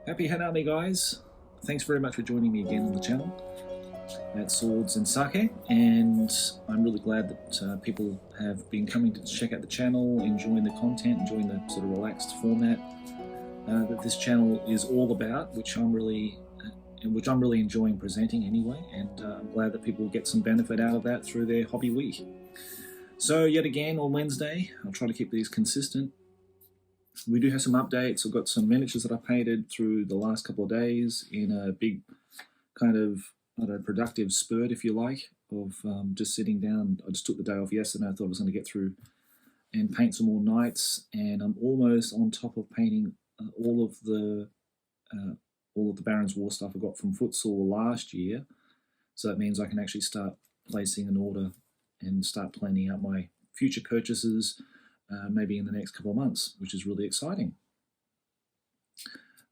Happy Head Army, guys. Thanks very much for joining me again on the channel at Swords and Sake, and I'm really glad that people have been coming to check out the channel, enjoying the content, enjoying the sort of relaxed format that this channel is all about, which I'm really enjoying presenting anyway, and I'm glad that people get some benefit out of that through their hobby week. So yet again on Wednesday, I'll try to keep these consistent. We do have some updates. I've got some miniatures that I painted through the last couple of days in a big kind of, I don't know, productive spurt, if you like, of just sitting down. I just took the day off yesterday. I thought I was going to get through and paint some more knights, and I'm almost on top of painting all of the Baron's War stuff I got from Footsore last year. So that means I can actually start placing an order and start planning out my future purchases maybe in the next couple of months, which is really exciting.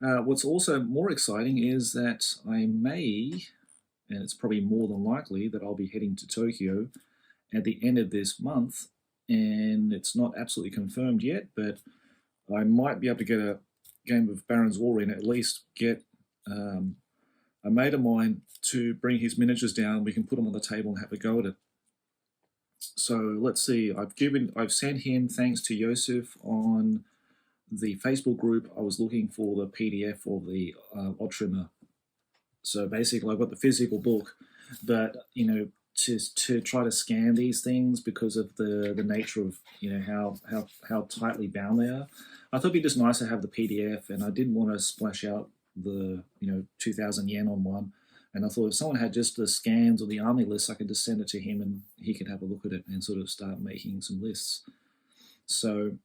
What's also more exciting is that I may, and it's probably more than likely, that I'll be heading to Tokyo at the end of this month, and it's not absolutely confirmed yet, but I might be able to get a game of Baron's War in, at least get a mate of mine to bring his miniatures down. We can put them on the table and have a go at it. So let's see, I've sent him, thanks to Yosef on the Facebook group, I was looking for the PDF of the odd trimmer. So basically I've got the physical book, but you know, to try to scan these things because of the nature of, you know, how tightly bound they are, I thought it'd be just nice to have the PDF, and I didn't want to splash out the 2,000 yen on one. And I thought if someone had just the scans or the army lists, I could just send it to him and he could have a look at it and sort of start making some lists. So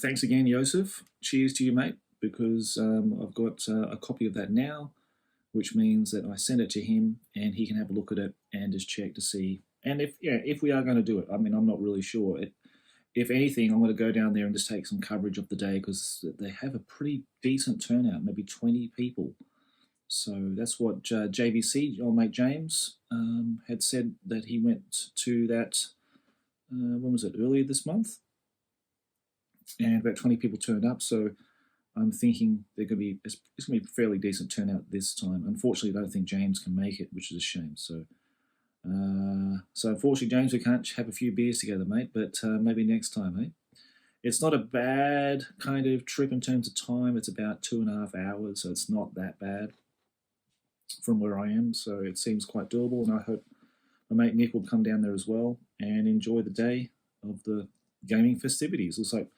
thanks again, Yosef. Cheers to you, mate, because I've got a copy of that now, which means that I send it to him and he can have a look at it and just check to see. And if we are going to do it, I mean, I'm not really sure. If anything, I'm going to go down there and just take some coverage of the day, because they have a pretty decent turnout, maybe 20 people. So that's what JVC, old mate James, had said that he went to that, when was it, earlier this month? And about 20 people turned up, so I'm thinking it's going to be a fairly decent turnout this time. Unfortunately, I don't think James can make it, which is a shame. So unfortunately, James, we can't have a few beers together, mate, but maybe next time, eh? It's not a bad kind of trip in terms of time. It's about 2.5 hours, so it's not that bad from where I am, so it seems quite doable, and I hope my mate Nick will come down there as well and enjoy the day of the gaming festivities. Looks like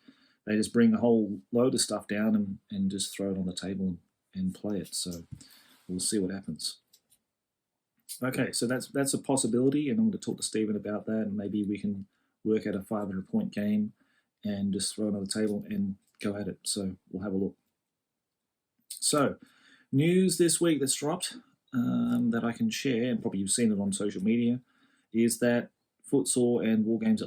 they just bring a whole load of stuff down and just throw it on the table and play it, so we'll see what happens. Okay, so that's a possibility, and I'm going to talk to Stephen about that, and maybe we can work out a 500-point game and just throw it on the table and go at it, so we'll have a look. So, news this week that's dropped that I can share, and probably you've seen it on social media, is that Footsore and Wargames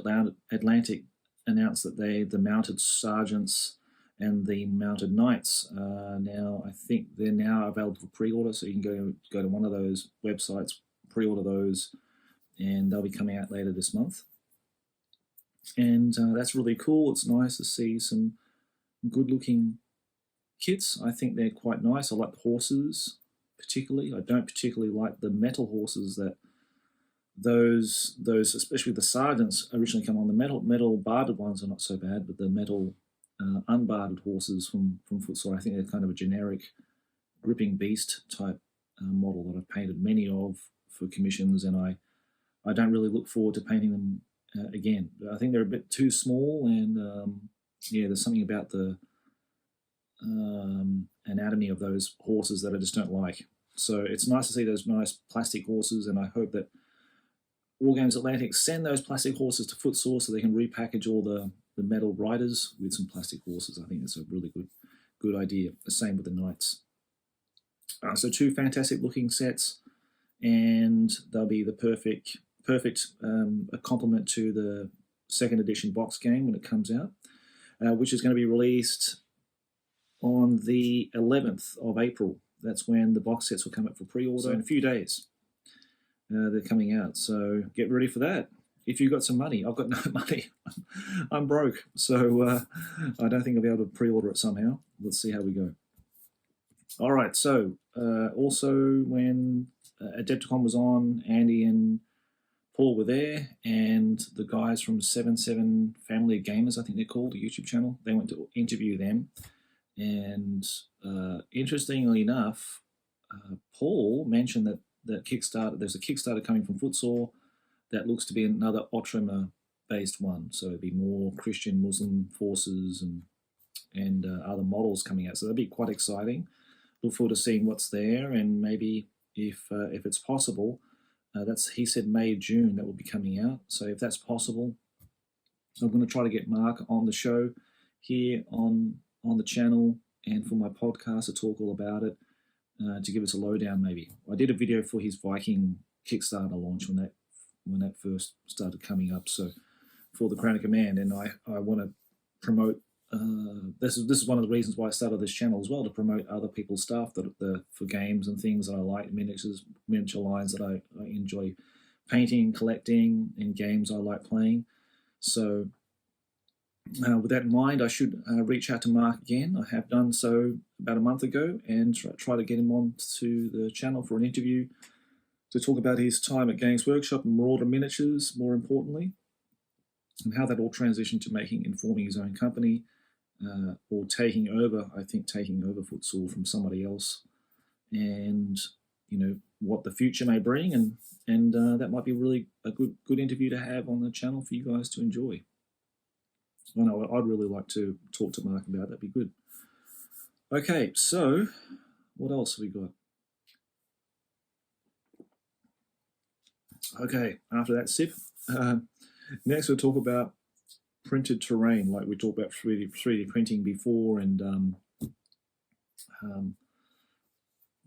Atlantic announced that the mounted sergeants and the mounted knights now, I think they're now available for pre-order, so you can go to one of those websites, pre-order those, and they'll be coming out later this month. And that's really cool. It's nice to see some good-looking kits. I think they're quite nice. I like the horses particularly. I don't particularly like the metal horses that those especially the sergeants originally come on. The metal barded ones are not so bad, but the metal unbarded horses from Footsore, I think they're kind of a generic gripping beast type model that I've painted many of for commissions, and I don't really look forward to painting them again. I think they're a bit too small, and yeah, there's something about the anatomy of those horses that I just don't like. So it's nice to see those nice plastic horses, and I hope that Wargames Atlantic send those plastic horses to Footsore so they can repackage all the metal riders with some plastic horses. I think that's a really good idea. The same with the knights. So 2 fantastic looking sets, and they'll be the perfect a complement to the 2nd edition box game when it comes out, which is going to be released on the 11th of April. That's when the box sets will come up for pre-order in a few days. They're coming out, so get ready for that. if you've got some money. I've got no money. I'm broke, so I don't think I'll be able to pre-order it somehow. Let's see how we go. All right, so also when Adepticon was on, Andy and Paul were there, and the guys from 77 Family of Gamers, I think they're called, a YouTube channel, they went to interview them. And interestingly enough, Paul mentioned that Kickstarter, there's a Kickstarter coming from Footsore that looks to be another Otrema-based one. So it'd be more Christian Muslim forces and other models coming out. So that'd be quite exciting. Look forward to seeing what's there, and maybe if it's possible, he said May, June that will be coming out. So if that's possible, I'm going to try to get Mark on the show here on the channel and for my podcast to talk all about it, to give us a lowdown maybe. I did a video for his Viking Kickstarter launch when that first started coming up, so for the Crown of Command, and I want to promote, this is one of the reasons why I started this channel as well, to promote other people's stuff for games and things that I like, miniature lines that I enjoy painting, collecting, and games I like playing. So with that in mind, I should reach out to Mark again. I have done so about a month ago, and try to get him on to the channel for an interview to talk about his time at Games Workshop and Marauder Miniatures, more importantly, and how that all transitioned to forming his own company, or taking over Footsore from somebody else, and what the future may bring, and that might be really a good interview to have on the channel for you guys to enjoy. I know I'd really like to talk to Mark about. That'd be good. Okay, so what else have we got? Okay, after that sip, next we'll talk about printed terrain, like we talked about 3D printing before, and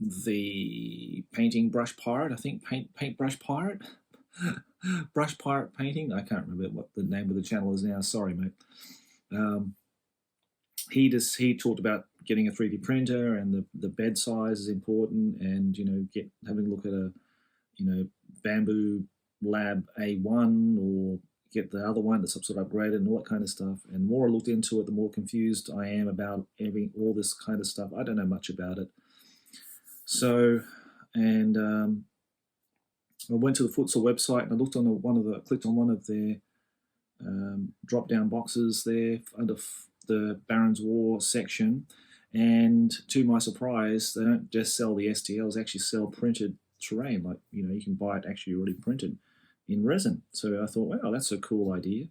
the painting brush pirate. I think paintbrush pirate. Brush pirate painting. I can't remember what the name of the channel is now. Sorry, mate. He talked about getting a 3D printer, and the bed size is important, and having a look at a Bamboo Lab A1, or get the other one that's sort of upgraded and all that kind of stuff. And the more I looked into it, the more confused I am about all this kind of stuff. I don't know much about it. So, and I went to the Footsore website, and I looked on clicked on one of their drop-down boxes there under the Baron's War section, and to my surprise, they don't just sell the STLs; they actually sell printed terrain. Like you can buy it actually already printed in resin. So I thought, wow, that's a cool idea,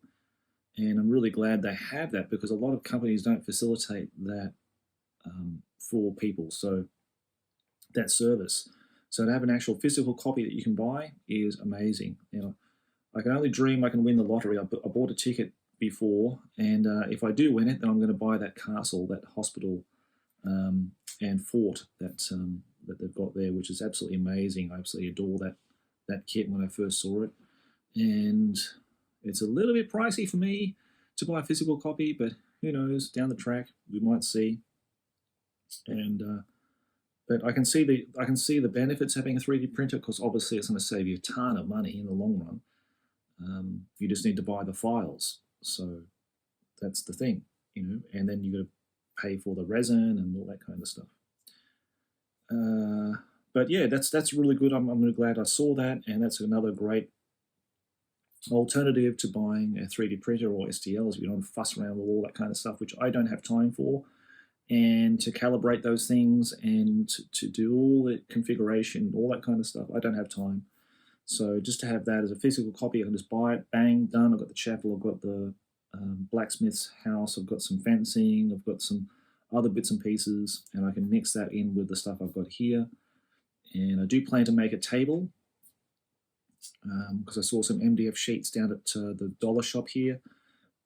and I'm really glad they have that, because a lot of companies don't facilitate that for people. So that service. So to have an actual physical copy that you can buy is amazing. I can only dream I can win the lottery. I bought a ticket before, and if I do win it, then I'm going to buy that castle, that hospital, and fort that they've got there, which is absolutely amazing. I absolutely adore that kit when I first saw it, and it's a little bit pricey for me to buy a physical copy, but who knows? Down the track, we might see. And but I can see the benefits of having a 3D printer, because obviously it's going to save you a ton of money in the long run. You just need to buy the files, so that's the thing, and then you got to pay for the resin and all that kind of stuff. But yeah, that's really good. I'm really glad I saw that, and that's another great alternative to buying a 3D printer or STLs. You don't fuss around with all that kind of stuff, which I don't have time for. And to calibrate those things and to do all the configuration, all that kind of stuff, I don't have time. So just to have that as a physical copy, I can just buy it, bang, done. I've got the chapel, I've got the blacksmith's house, I've got some fencing, I've got some other bits and pieces, and I can mix that in with the stuff I've got here. And I do plan to make a table, because I saw some MDF sheets down at the dollar shop here,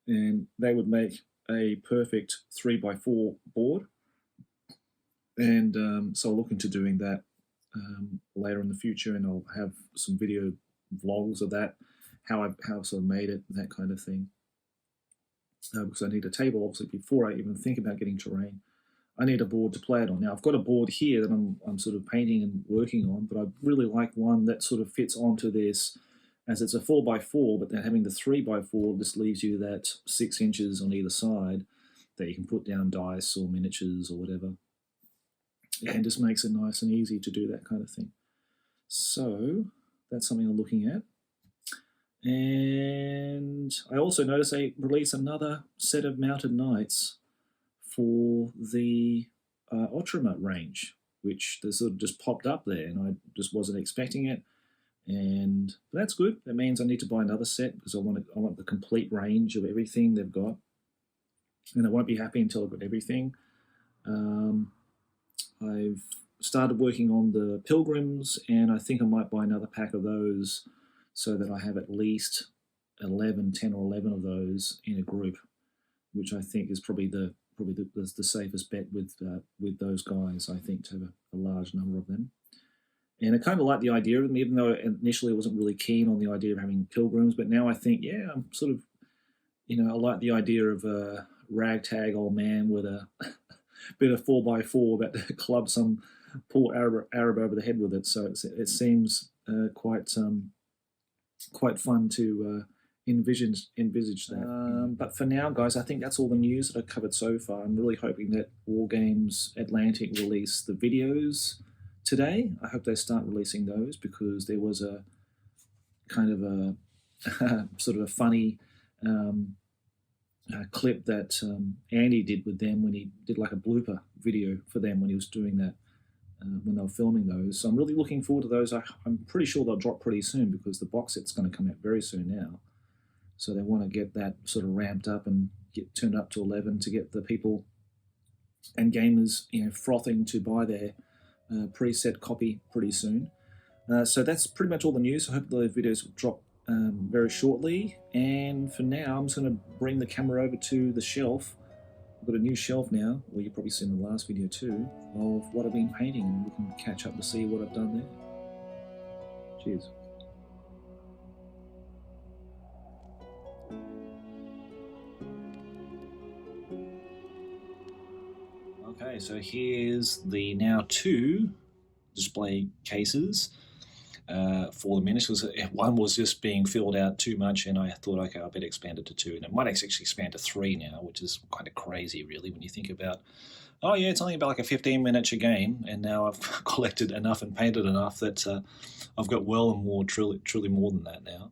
and they would make a perfect 3x4 board, and so I'll look into doing that later in the future, and I'll have some video vlogs of that, how I sort of made it, that kind of thing. Because I need a table, obviously, before I even think about getting terrain. I need a board to play it on. Now, I've got a board here that I'm sort of painting and working on, but I really like one that sort of fits onto this as it's a 4x4, but then having the 3x4 just leaves you that 6 inches on either side that you can put down dice or miniatures or whatever, and just makes it nice and easy to do that kind of thing. So that's something I'm looking at. And I also noticed they released another set of mounted knights for the Attribution range, which they sort of just popped up there, and I just wasn't expecting it. And that's good. That means I need to buy another set because I want the complete range of everything they've got, and I won't be happy until I've got everything. I've started working on the pilgrims, and I think I might buy another pack of those so that I have at least 10 or 11 of those in a group, which I think is probably the safest bet with those guys. I think to have a large number of them. And I kind of like the idea of them, even though initially I wasn't really keen on the idea of having pilgrims. But now I think, yeah, I'm sort of, I like the idea of a ragtag old man with a bit of 4x4 that clubs some poor Arab over the head with it. So it seems quite fun to envisage that. But for now, guys, I think that's all the news that I've covered so far. I'm really hoping that War Games Atlantic release the videos today. I hope they start releasing those, because there was a kind of a sort of a funny clip that Andy did with them when he did like a blooper video for them when he was doing that, when they were filming those. So I'm really looking forward to those. I'm pretty sure they'll drop pretty soon, because the box set's going to come out very soon now. So they want to get that sort of ramped up and get turned up to 11 to get the people and gamers frothing to buy their preset copy pretty soon. So that's pretty much all the news. I hope the videos will drop very shortly. And for now, I'm just going to bring the camera over to the shelf. I've got a new shelf now, well, you've probably seen in the last video too, of what I've been painting, and we can catch up to see what I've done there. Cheers. Okay, so here's the now 2 display cases for the miniatures. One was just being filled out too much, and I thought, okay, I better expand it to 2. And it might actually expand to 3 now, which is kind of crazy, really, when you think about, oh yeah, it's only about like a 15-miniature game, and now I've collected enough and painted enough that I've got well and more, truly more than that now.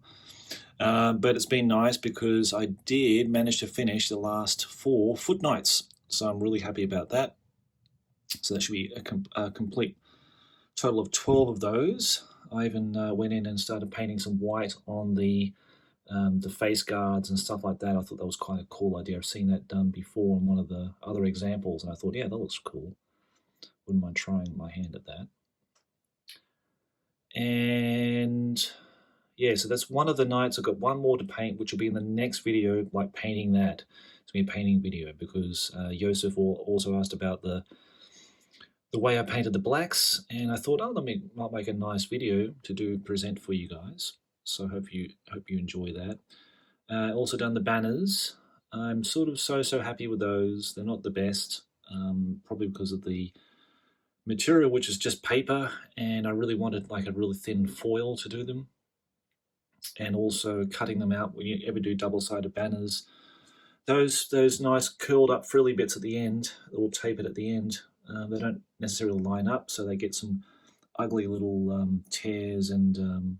But it's been nice because I did manage to finish the last 4 foot knights, so I'm really happy about that. So that should be a complete total of 12 of those. I even went in and started painting some white on the face guards and stuff like that. I thought that was quite a cool idea. I've seen that done before in one of the other examples, and I thought, yeah, that looks cool. Wouldn't mind trying my hand at that. And yeah, so that's one of the nights. I've got one more to paint, which will be in the next video, like painting that. It's going to be a painting video, because Joseph also asked about the way I painted the blacks, and I thought, oh, might make a nice video to present for you guys. So hope you enjoy that. Also done the banners. I'm sort of so happy with those. They're not the best, probably because of the material, which is just paper, and I really wanted like a really thin foil to do them. And also cutting them out when you ever do double-sided banners. Those nice curled up frilly bits at the end, all tapered at the end, they don't necessarily line up, so they get some ugly little tears and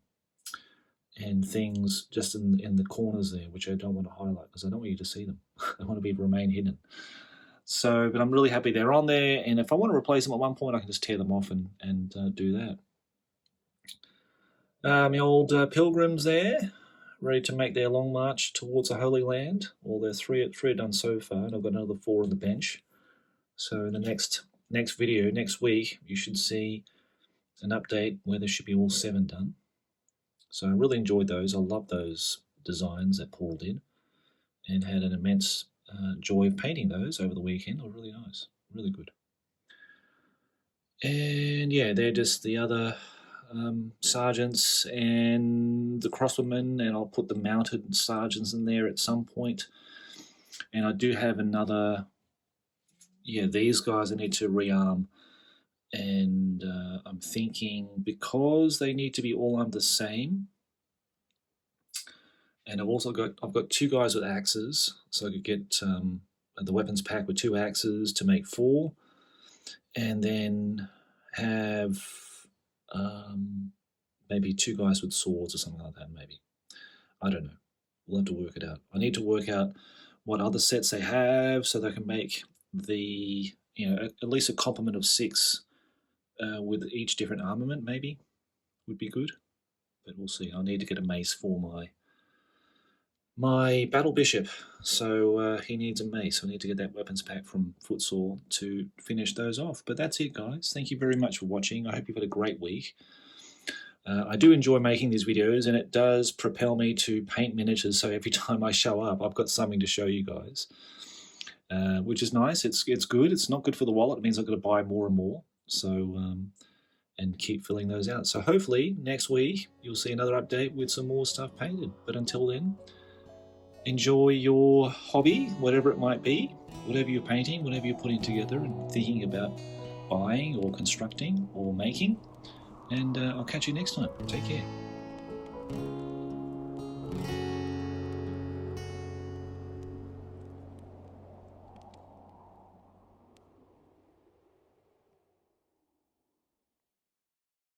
things just in the corners there, which I don't want to highlight because I don't want you to see them. I want to remain hidden. So, but I'm really happy they're on there, and if I want to replace them at one point, I can just tear them off and do that. My old pilgrims there, ready to make their long march towards the Holy Land. Well, there are three done so far, and I've got another 4 on the bench. So in the next video, next week, you should see an update where there should be all 7 done. So I really enjoyed those. I love those designs that Paul did, and had an immense joy of painting those over the weekend. They were really nice, really good. And yeah, they're just the other sergeants and the crossbowmen, and I'll put the mounted sergeants in there at some point. And I do have another, these guys I need to rearm, and I'm thinking, because they need to be all armed the same, And I've got 2 guys with axes, so I could get the weapons pack with 2 axes to make 4, and then have maybe 2 guys with swords or something like that. Maybe, I don't know. We'll have to work it out. I need to work out what other sets they have so they can make the at least a complement of 6 with each different armament. Maybe would be good, but we'll see. I need to get a mace for my battle bishop, so he needs a mace. I need to get that weapons pack from Footsore to finish those off. But that's it, guys. Thank you very much for watching. I hope you've had a great week. I do enjoy making these videos, and it does propel me to paint miniatures, so every time I show up, I've got something to show you guys, which is nice. It's good. It's not good for the wallet. It means I've got to buy more and more, so and keep filling those out. So hopefully next week you'll see another update with some more stuff painted. But until then, enjoy your hobby, whatever it might be, whatever you're painting, whatever you're putting together and thinking about buying or constructing or making. And I'll catch you next time. Take care.